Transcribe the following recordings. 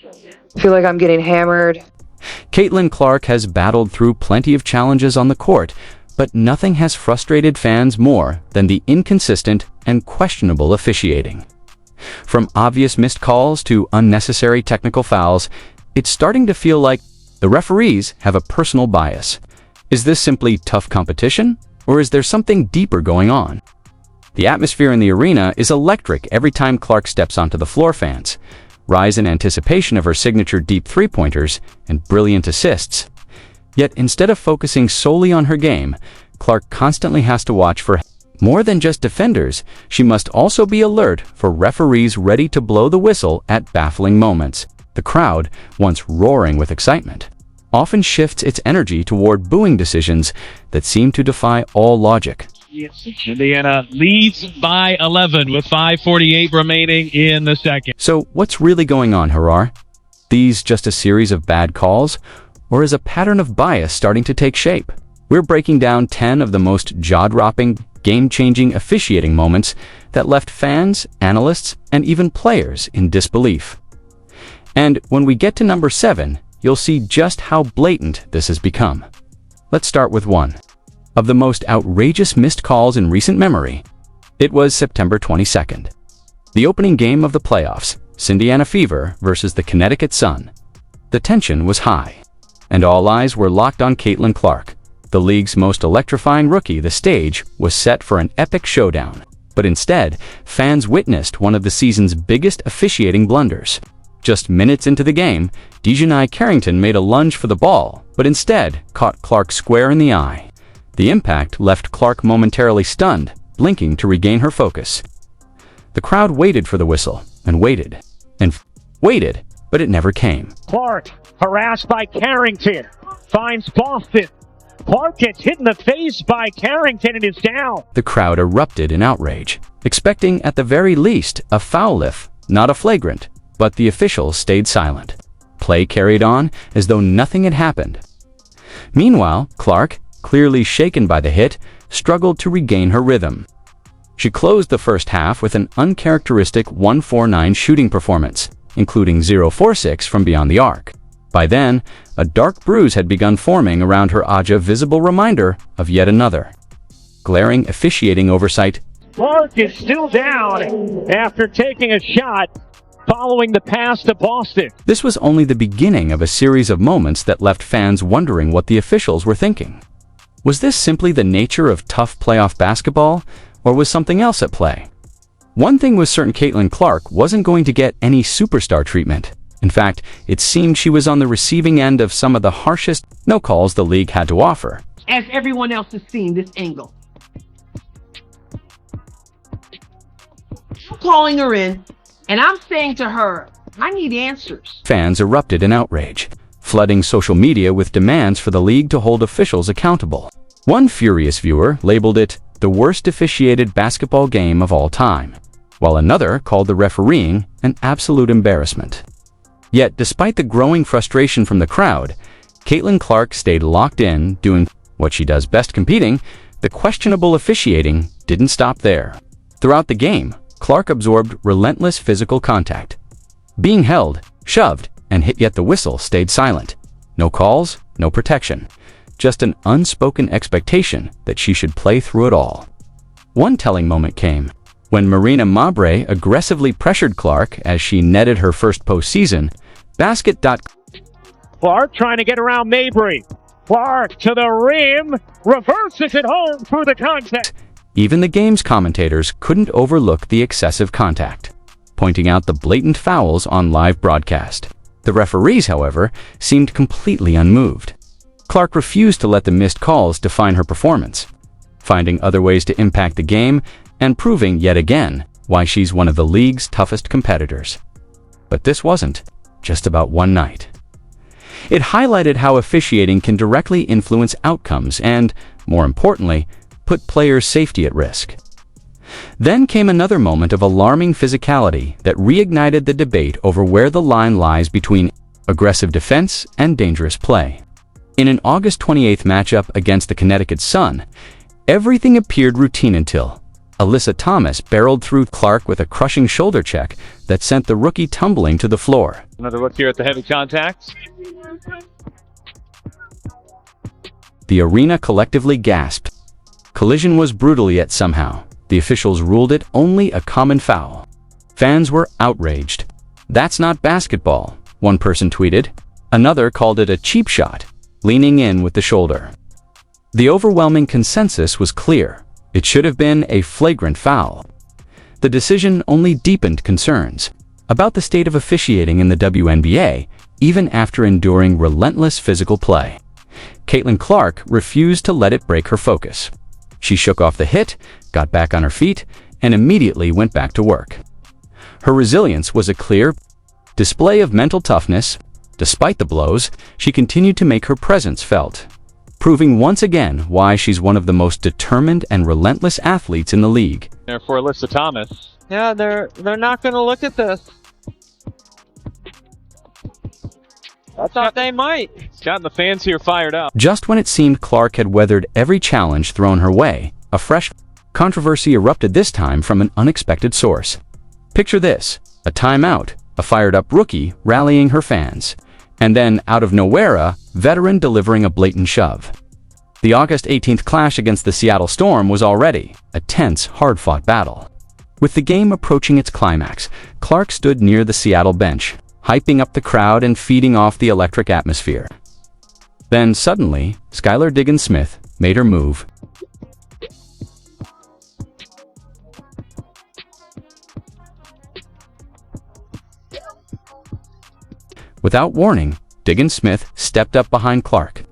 I feel like I'm getting hammered. Caitlin Clark has battled through plenty of challenges on the court, but nothing has frustrated fans more than the inconsistent and questionable officiating. From obvious missed calls to unnecessary technical fouls, it's starting to feel like the referees have a personal bias. Is this simply tough competition, or is there something deeper going on? The atmosphere in the arena is electric every time Clark steps onto the floor. Fans rise in anticipation of her signature deep three-pointers and brilliant assists. Yet instead of focusing solely on her game, Clark constantly has to watch for more than just defenders. She must also be alert for referees ready to blow the whistle at baffling moments. The crowd, once roaring with excitement, often shifts its energy toward booing decisions that seem to defy all logic. Indiana leads by 11 with 5:48 remaining in the second. So what's really going on, Harar? These just a series of bad calls, or is a pattern of bias starting to take shape? We're breaking down 10 of the most jaw-dropping, game-changing officiating moments that left fans, analysts, and even players in disbelief. And when we get to number 7, you'll see just how blatant this has become. Let's start with one of the most outrageous missed calls in recent memory. It was September 22nd. The opening game of the playoffs, Indiana Fever versus the Connecticut Sun. The tension was high, and all eyes were locked on Caitlin Clark, the league's most electrifying rookie. The stage was set for an epic showdown, but instead, fans witnessed one of the season's biggest officiating blunders. Just minutes into the game, Dejanai Carrington made a lunge for the ball, but instead caught Clark square in the eye. The impact left Clark momentarily stunned, blinking to regain her focus. The crowd waited for the whistle, and waited, but it never came. Clark, harassed by Carrington, finds Boston. Clark gets hit in the face by Carrington and is down. The crowd erupted in outrage, expecting at the very least a foul if not a flagrant, but the officials stayed silent. Play carried on as though nothing had happened. Meanwhile, Clark, clearly shaken by the hit, struggled to regain her rhythm. She closed the first half with an uncharacteristic 149 shooting performance, including 0.46 from beyond the arc. By then, a dark bruise had begun forming around her eyes, a visible reminder of yet another glaring officiating oversight. Clark is still down after taking a shot following the pass to Boston. This was only the beginning of a series of moments that left fans wondering what the officials were thinking. Was this simply the nature of tough playoff basketball, or was something else at play? One thing was certain: Caitlin Clark wasn't going to get any superstar treatment. In fact, it seemed she was on the receiving end of some of the harshest no calls the league had to offer. As everyone else has seen this angle. I'm calling her in, and I'm saying to her, I need answers. Fans erupted in outrage, flooding social media with demands for the league to hold officials accountable. One furious viewer labeled it the worst officiated basketball game of all time, while another called the refereeing an absolute embarrassment. Yet, despite the growing frustration from the crowd, Caitlin Clark stayed locked in, doing what she does best: competing. The questionable officiating didn't stop there. Throughout the game, Clark absorbed relentless physical contact, being held, shoved, and hit, yet the whistle stayed silent. No calls, no protection. Just an unspoken expectation that she should play through it all. One telling moment came when Marina Mabre aggressively pressured Clark as she netted her first postseason basket. Clark trying to get around Mabry. Clark to the rim, reverses it home through the contact. Even the game's commentators couldn't overlook the excessive contact, pointing out the blatant fouls on live broadcast. The referees, however, seemed completely unmoved. Clark refused to let the missed calls define her performance, finding other ways to impact the game and proving yet again why she's one of the league's toughest competitors. But this wasn't just about one night. It highlighted how officiating can directly influence outcomes and, more importantly, put players' safety at risk. Then came another moment of alarming physicality that reignited the debate over where the line lies between aggressive defense and dangerous play. In an August 28th matchup against the Connecticut Sun, everything appeared routine until Alyssa Thomas barreled through Clark with a crushing shoulder check that sent the rookie tumbling to the floor. Another look here at the heavy contact. The arena collectively gasped. Collision was brutal, yet somehow the officials ruled it only a common foul. Fans were outraged. "That's not basketball," one person tweeted. Another called it a cheap shot, leaning in with the shoulder. The overwhelming consensus was clear. It should have been a flagrant foul. The decision only deepened concerns about the state of officiating in the WNBA, even after enduring relentless physical play. Caitlin Clark refused to let it break her focus. She shook off the hit, got back on her feet, and immediately went back to work. Her resilience was a clear display of mental toughness. Despite the blows, she continued to make her presence felt, proving once again why she's one of the most determined and relentless athletes in the league. There for Alyssa Thomas. Yeah, they're not going to look at this. I thought they might. It's gotten the fans here fired up. Just when it seemed Clark had weathered every challenge thrown her way, a fresh controversy erupted, this time from an unexpected source. Picture this: a timeout, a fired-up rookie rallying her fans, and then, out of nowhere, a veteran delivering a blatant shove. The August 18th clash against the Seattle Storm was already a tense, hard-fought battle. With the game approaching its climax, Clark stood near the Seattle bench, hyping up the crowd and feeding off the electric atmosphere. Then, suddenly, Skylar Diggins-Smith made her move. Without warning, Diggins-Smith stepped up behind Clark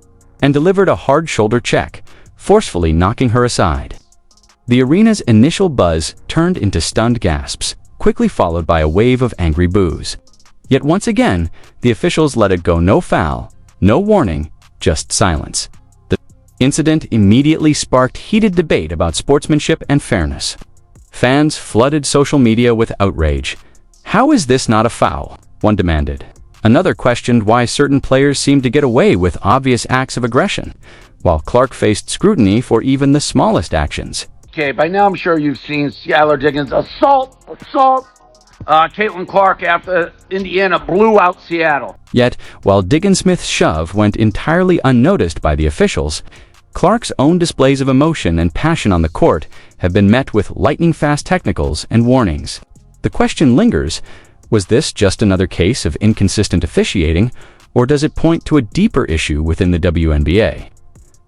and delivered a hard shoulder check, forcefully knocking her aside. The arena's initial buzz turned into stunned gasps, quickly followed by a wave of angry boos. Yet once again, the officials let it go: no foul, no warning, just silence. The incident immediately sparked heated debate about sportsmanship and fairness. Fans flooded social media with outrage. "How is this not a foul?" one demanded. Another questioned why certain players seemed to get away with obvious acts of aggression, while Clark faced scrutiny for even the smallest actions. Okay, by now I'm sure you've seen Skylar Diggins assault Caitlin Clark after Indiana blew out Seattle. Yet, while Diggins-Smith's shove went entirely unnoticed by the officials, Clark's own displays of emotion and passion on the court have been met with lightning-fast technicals and warnings. The question lingers: was this just another case of inconsistent officiating, or does it point to a deeper issue within the WNBA?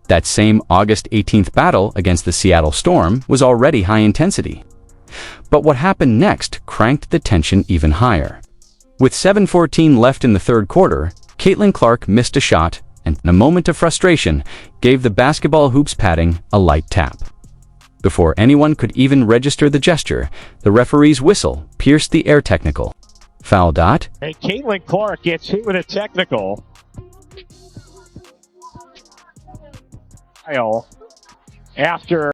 That same August 18th battle against the Seattle Storm was already high intensity. But what happened next cranked the tension even higher. With 7:14 left in the third quarter, Caitlin Clark missed a shot and, in a moment of frustration, gave the basketball hoop's padding a light tap. Before anyone could even register the gesture, the referee's whistle pierced the air technical. Foul. And Caitlin Clark gets hit with a technical. After